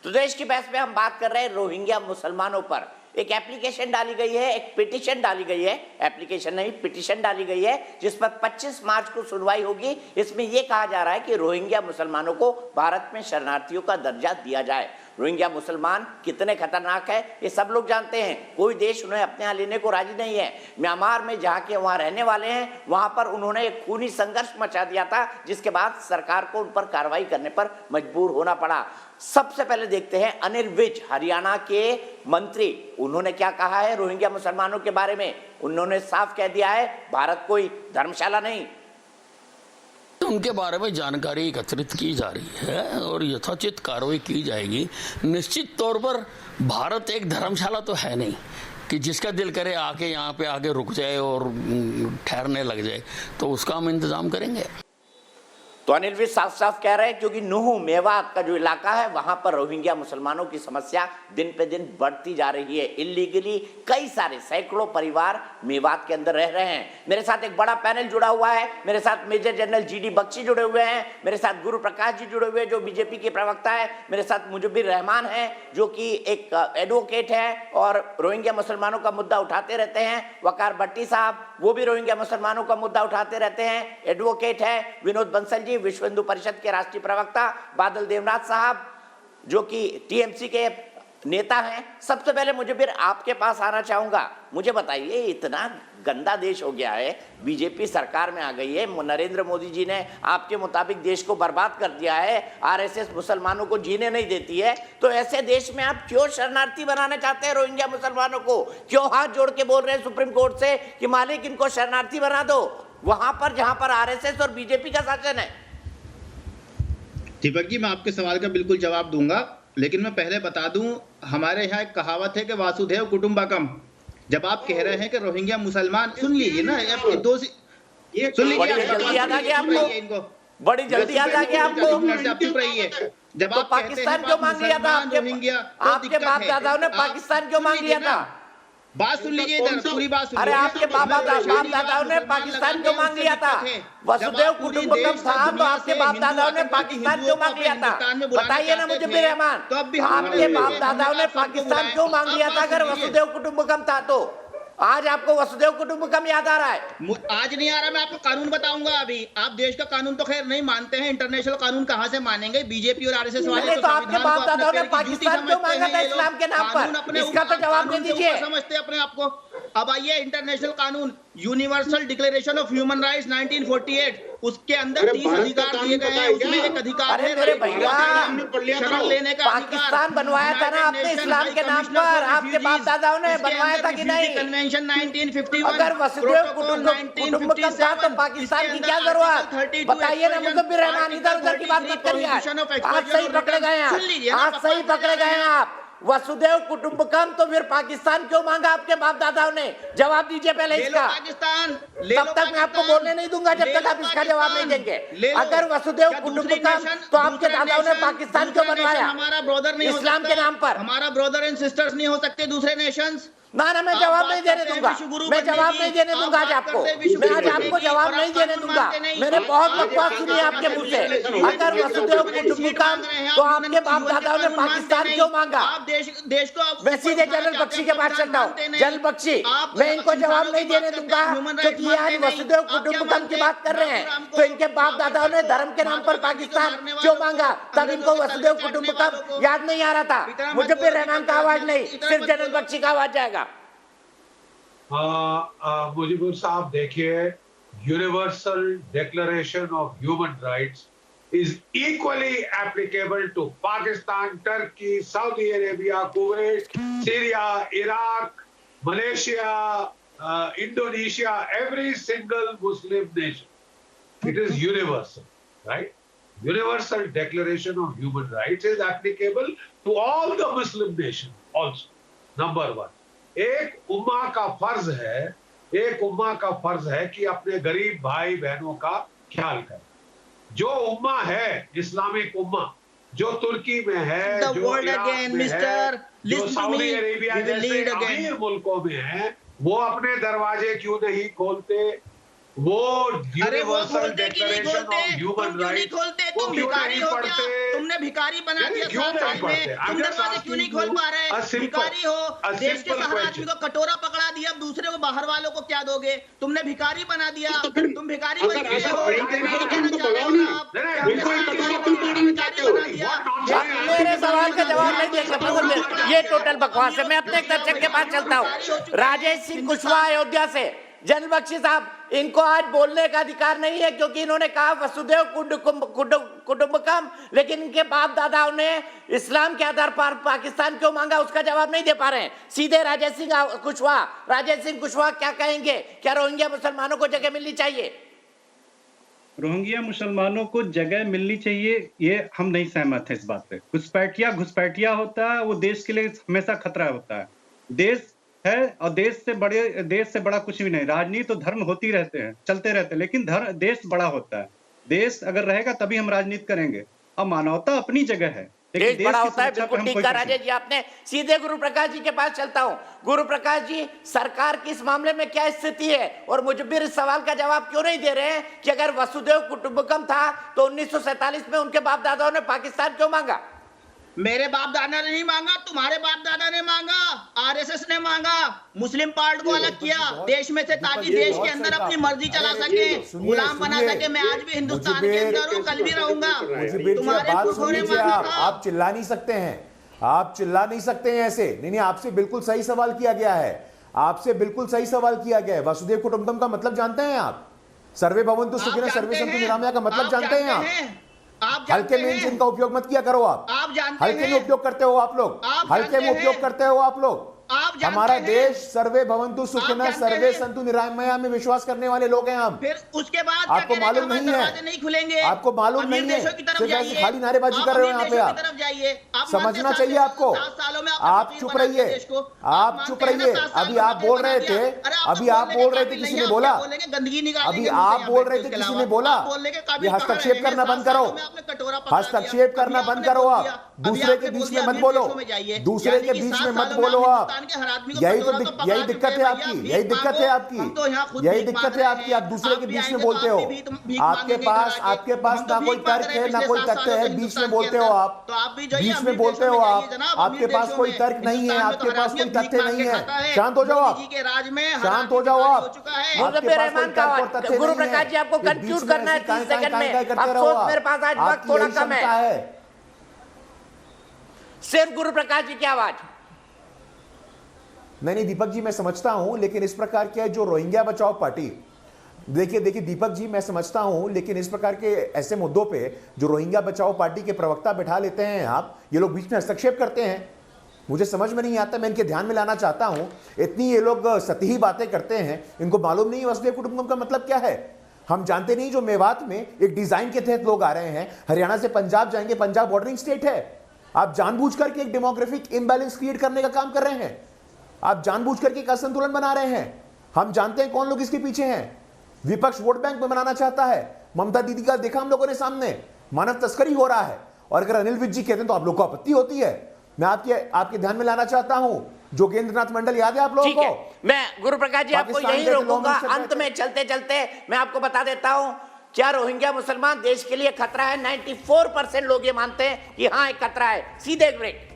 तो देश की बहस में हम बात कर रहे हैं रोहिंग्या मुसलमानों पर। एक एप्लीकेशन डाली गई है, एक पिटीशन डाली गई है, एप्लीकेशन नहीं पिटीशन डाली गई है, जिस पर 25 मार्च को सुनवाई होगी। इसमें यह कहा जा रहा है कि रोहिंग्या मुसलमानों को भारत में शरणार्थियों का दर्जा दिया जाए। रोहिंग्या मुसलमान कितने खतरनाक है ये सब लोग जानते हैं। कोई देश उन्हें अपने यहाँ लेने को राजी नहीं है। म्यांमार में जहाँ के वहाँ रहने वाले हैं, वहाँ पर उन्होंने एक खूनी संघर्ष मचा दिया था, जिसके बाद सरकार को उन पर कार्रवाई करने पर मजबूर होना पड़ा। सबसे पहले देखते हैं अनिल विज, हरियाणा के मंत्री, उन्होंने क्या कहा है रोहिंग्या मुसलमानों के बारे में। उन्होंने साफ कह दिया है भारत कोई धर्मशाला नहीं। उनके बारे में जानकारी एकत्रित की जा रही है और यथोचित कार्रवाई की जाएगी। निश्चित तौर पर भारत एक धर्मशाला तो है नहीं कि जिसका दिल करे आके यहाँ पे आके रुक जाए और ठहरने लग जाए, तो उसका हम इंतजाम करेंगे। तो अनिल विज साफ साफ कह रहे हैं क्योंकि नूह मेवात का जो इलाका है वहां पर रोहिंग्या मुसलमानों की समस्या दिन पे दिन बढ़ती जा रही है। इलीगली कई सारे सैकड़ों परिवार मेवात के अंदर रह रहे हैं। मेरे साथ एक बड़ा पैनल जुड़ा हुआ है। मेरे साथ मेजर जनरल जीडी बख्शी जुड़े हुए हैं, मेरे साथ गुरु प्रकाश जी जुड़े हुए हैं जो बीजेपी के प्रवक्ता है, मेरे साथ मुजब्बिर रहमान है जो कि एक एडवोकेट है और रोहिंग्या मुसलमानों का मुद्दा उठाते रहते हैं, वकार भट्टी साहब वो भी रोहिंग्या मुसलमानों का मुद्दा उठाते रहते हैं, एडवोकेट है, विनोद बंसल जी विश्व हिंदू परिषद के राष्ट्रीय प्रवक्ता, बादल देवनाथ साहब जो कि टीएमसी के नेता हैं। सबसे पहले मुजब्बिर आपके पास आना चाहूंगा, मुझे बताइए इतना गंदा देश हो गया है, बीजेपी सरकार में आ गई है, नरेंद्र मोदी जी ने आपके मुताबिक देश को बर्बाद कर दिया है, आरएसएस मुसलमानों को जीने नहीं देती है, तो ऐसे देश में आप क्यों शरणार्थी बनाना चाहते हैं रोहिंग्या मुसलमानों को? क्यों हाथ जोड़ के बोल रहे हैं सुप्रीम कोर्ट से कि मालिक इनको शरणार्थी बना दो, वहां पर जहां पर आरएसएस और बीजेपी का शासन है? दीपक जी, मैं आपके सवाल का बिल्कुल जवाब दूंगा, लेकिन मैं पहले बता दूं हमारे यहाँ एक कहावत है कि वासुदेव कुटुंबकम। जब आप कह रहे हैं कि रोहिंग्या मुसलमान, सुन लीजिए ना, ये सुन लीजिए, बड़ी जल्दी याद आ गया आपको, बड़ी जल्दी याद आ गया आपको। चुप रहिए। जब तो आप पाकिस्तान क्यों मांग लिया था आपके बाप दादाओं ने? पाकिस्तान क्यों मांग लिया था? बात सुन लीजिए, पूरी बात सुनिए। अरे आपके बाप दादाओं ने पाकिस्तान क्यों मांग लिया था? वसुदेव कुटुंबकम था तो आपके बाप दादाओं ने पाकिस्तान क्यों मांग लिया था? बताइए ना मुझे भी रहमान, आपके बाप दादाओं ने पाकिस्तान क्यों मांग लिया था अगर वसुदेव कुटुंबकम था तो? आज आपको वसुदेव कुटुंबकम याद आ रहा है? आज नहीं आ रहा, मैं आपको कानून बताऊंगा। अभी आप देश का कानून तो खैर नहीं मानते हैं, इंटरनेशनल कानून कहां से मानेंगे? बीजेपी और आरएसएस वाले तो आपके बाप दादाओं ने पाकिस्तान क्यों मांगा था इस्लाम के नाम पर? इसका तो जवाब दे दीजिए। समझते हैं अपने आप को। अब आइए, इंटरनेशनल कानून universal declaration of human rights 1948, उसके अंदर 30 अधिकार दिए गए हैं। उसमें एक अधिकार है मेरे भैया, शरण लेने का। पाकिस्तान बनवाया था ना आपने इस्लाम के नाम पर? आपके बाप दादाओं ने बनवाया था कि नहीं? कन्वेंशन 1951, अगर वसुदेव कुटुंबकम था तो पाकिस्तान की क्या जरूरत? बताइए ना मुजब्बिर रहमान, इधर उधर की बात मत करिए। आज सही पकड़े गए हैं, आज सही पकड़े गए हैं आप। वसुदेव कुटुंबकम तो फिर पाकिस्तान क्यों मांगा आपके बाप दादाओं ने? जवाब दीजिए पहले इसका। पाकिस्तान तब तक मैं आपको बोलने नहीं दूंगा जब तक आप इसका जवाब नहीं देंगे। अगर वसुदेव कुटुंबकम तो आपके दादाओं ने पाकिस्तान क्यों बनवाया? हमारा ब्रदर नहीं, इस्लाम के नाम पर हमारा ब्रदर एंड सिस्टर्स नहीं हो सकते दूसरे नेशंस? ना मैं जवाब नहीं देने दूंगा, मैं जवाब नहीं देने दूंगा आज आपको, मैं आज आपको जवाब नहीं देने दूंगा। मैंने बहुत बकवास सुनी आपके मुंह से। अगर वसुदेव कुटुंबकम तो आपके बाप दादाओं ने पाकिस्तान क्यों मांगा? देश को मैं सीधे जनरल बख्शी के पास चलता हूँ। जनरल बख्शी, मैं इनको जवाब नहीं देने दूंगा क्योंकि ये आज वसुदेव कुटुंबकम की बात कर रहे हैं। तो इनके बाप दादाओं ने धर्म के नाम पर पाकिस्तान क्यों मांगा? तब इनको वसुदेव कुटुंबकम याद नहीं आ रहा था। मुझे फिर रहमान का आवाज नहीं, सिर्फ जनरल बख्शी का आवाज जाएगा। मुजीबुर साहब, देखिए, universal declaration of human rights is equally applicable to Pakistan, Turkey, Saudi Arabia, Kuwait, Syria, Iraq, Malaysia, Indonesia, every single Muslim nation. It is universal, right? Universal Declaration of Human Rights is applicable to all the Muslim nations also. Number one, एक उम्मा का फर्ज है कि अपने गरीब भाई बहनों का ख्याल करे। जो उम्मा है, इस्लामिक उम्मा, जो तुर्की में है, जो इराक में है, जो सऊदी अरेबिया जैसे अमीर मुल्कों में है, वो अपने दरवाजे क्यों नहीं खोलते? वो अरे वो यूनिवर्सल खोलते कि नहीं डिक्लेरेशन खोलते? ऑफ ह्यूमन तुम क्यों नहीं राइट्स खोलते? वो तुम क्यों भिखारी नहीं हो क्या? पढ़ते? तुमने भिखारी बना नहीं, दिया क्यों 7 नहीं साल पढ़ते? में। I'm तुम just दरवाजे क्यों asking नहीं खोल you पा a रहे? simple- भिखारी हो, a देश के simple हर question. आदमी को कटोरा पकड़ा दिया, अब दूसरे को बाहर वालों को क्या दोगे? तुमने भिखारी बना दिया। तो फिर तुम भिखारी अगर बन चुके ऐसा हो। सही तरीके से कहना तुम तो चाह रहे हो बताओ ना ना। आप? नहीं, कि हमने बिल्कुल सात कटोरा साल तुम में तोड़ना चाहते हो। बना दिया। What मेरे सवाल का जवाब नहीं देंगे प्रभु, ये टोटल बकवास है। मैं अपने एक दर्शक के पास चलता हूँ। राजेश सिंह कुशवाहा अयोध्या से, जनरल बख्शी साहब, इनको आज बोलने का अधिकार नहीं है क्योंकि इन्होंने कहा वसुदेव कुटुंबकम, लेकिन इनके बाप दादाओं ने इस्लाम के आधार पर पाकिस्तान क्यों मांगा उसका जवाब नहीं दे पा रहे हैं। सीधे राजेश सिंह कुशवाहा क्या कहेंगे? क्या रोहिंग्या मुसलमानों को जगह मिलनी चाहिए? रोहिंग्या मुसलमानों को जगह मिलनी चाहिए, ये हम नहीं सहमत हैं इस बात पे। घुसपैठिया होता है, वो देश के लिए हमेशा खतरा होता है। देश है और देश से बड़ा कुछ भी नहीं। राजनीति तो धर्म होती रहते हैं, चलते रहते हैं, लेकिन देश बड़ा होता है। देश अगर रहेगा तभी हम राजनीति करेंगे। और मानवता अपनी जगह है, लेकिन देश बड़ा की होता है, सुरक्षा पे बिल्कुल हम ठीक कोई कहा कुछ नहीं। राजेश जी आपने। सीधे गुरु प्रकाश जी के पास चलता हूं। गुरु प्रकाश जी, सरकार की इस मामले में क्या स्थिति है? और मुजब्बिर इस सवाल का जवाब क्यों नहीं दे रहे हैं कि अगर वसुदेव कुटुंबकम था तो 1947 में उनके बाप दादाओं ने पाकिस्तान क्यों मांगा? मेरे बाप दादा ने नहीं मांगा, तुम्हारे बाप दादा ने मांगा, आरएसएस ने मांगा, मुस्लिम पार्ट को अलग किया देश में से, ताकि देश के अंदर अपनी मर्जी चला सके, गुलाम बना सके। मैं आज भी हिंदुस्तान के अंदर हूँ, कल भी रहूंगा। तुम्हारे पुरखों ने मांगा था। आप चिल्ला नहीं सकते हैं, आप चिल्ला नहीं सकते हैं ऐसे। नहीं, आपसे बिल्कुल सही सवाल किया गया है, आपसे बिल्कुल सही सवाल किया गया है। वसुदेव कुटुंबकम का मतलब जानते हैं आप? सर्वे भवन्तु सुखिनः सर्वे सन्तु निरामया का मतलब जानते हैं आप? हल्के में इन का उपयोग मत किया करो आप जानते हल्के हैं। में उपयोग करते हो आप लोग, हल्के में उपयोग करते हो आप लोग। हमारा देश सर्वे भवन्तु सुखिनः सर्वे सन्तु निरामया में विश्वास करने वाले लोग हैं हम। फिर उसके बाद आपको मालूम नहीं है, नहीं खुलेंगे, आपको मालूम नहीं है, सिर्फ ऐसी खाली नारेबाजी कर रहे हो यहाँ पे आप। समझना चाहिए आपको। आप चुप रहिए, आप चुप रहिए। अभी आप बोल रहे थे, किसी ने बोला, अभी आप बोल रहे थे, किसी ने बोला ये हस्तक्षेप करना बंद करो, हस्तक्षेप करना बंद करो। आप दूसरे के बीच में मत बोलो, दूसरे के बीच में मत बोलो आप। यही दिक्कत है आपकी, यही दिक्कत है आपकी। आप दूसरे के बीच में बोलते हो। आपके पास ना कोई तर्क है ना कोई तथ्य है, बीच में बोलते हो आप, बीच में बोलते हो आप। आपके पास कोई तर्क नहीं है, आपके पास कोई तथ्य नहीं है। शांत हो जाओ आप, शांत हो जाओ आप। मुजब्बिर रहमान का गुरु प्रकाश जी आपको कंफ्यूज करना है 30 सेकंड में। अफसोस मेरे पास आज वक्त थोड़ा कम है। सिर्फ गुरु प्रकाश जी की आवाज। नहीं दीपक जी, मैं समझता हूं, लेकिन इस प्रकार के जो रोहिंग्या बचाओ पार्टी, देखिए दीपक जी, मैं समझता हूं, लेकिन इस प्रकार के ऐसे मुद्दों पे जो रोहिंग्या बचाओ पार्टी के प्रवक्ता बैठा लेते हैं आप, ये लोग बीच में हस्तक्षेप करते हैं। मुझे समझ में नहीं आता, मैं इनके ध्यान में लाना चाहता हूं। इतनी ये लोग सतही बातें करते हैं, इनको मालूम नहीं वसुदेव कुटुंबकम का मतलब क्या है। हम जानते नहीं, जो मेवात में एक डिजाइन के तहत लोग आ रहे हैं, हरियाणा से पंजाब जाएंगे, पंजाब बॉर्डरिंग स्टेट है। आप जानबूझ करके एक डेमोग्राफिक इम्बैलेंस क्रिएट करने का काम कर रहे हैं, आप जानबूझ करके एक असंतुलन बना रहे हैं। हम जानते हैं कौन लोग इसके पीछे हैं। विपक्ष वोट बैंक में बनाना चाहता है। ममता दीदी का देखा हम लोगों ने सामने, मानव तस्करी हो रहा है। और अगर अनिल विज जी कहते हैं तो आप लोग को आपत्ति होती है। मैं आपके ध्यान में लाना चाहता हूं, जोगेंद्रनाथ मंडल याद है आप लोगों को? मैं गुरु प्रकाश जी आपको यही रोकूंगा। अंत में चलते चलते मैं आपको बता देता हूं, क्या रोहिंग्या मुसलमान देश के लिए खतरा है? 94% लोग ये मानते हैं कि हाँ एक खतरा है। सीधे ब्रेक।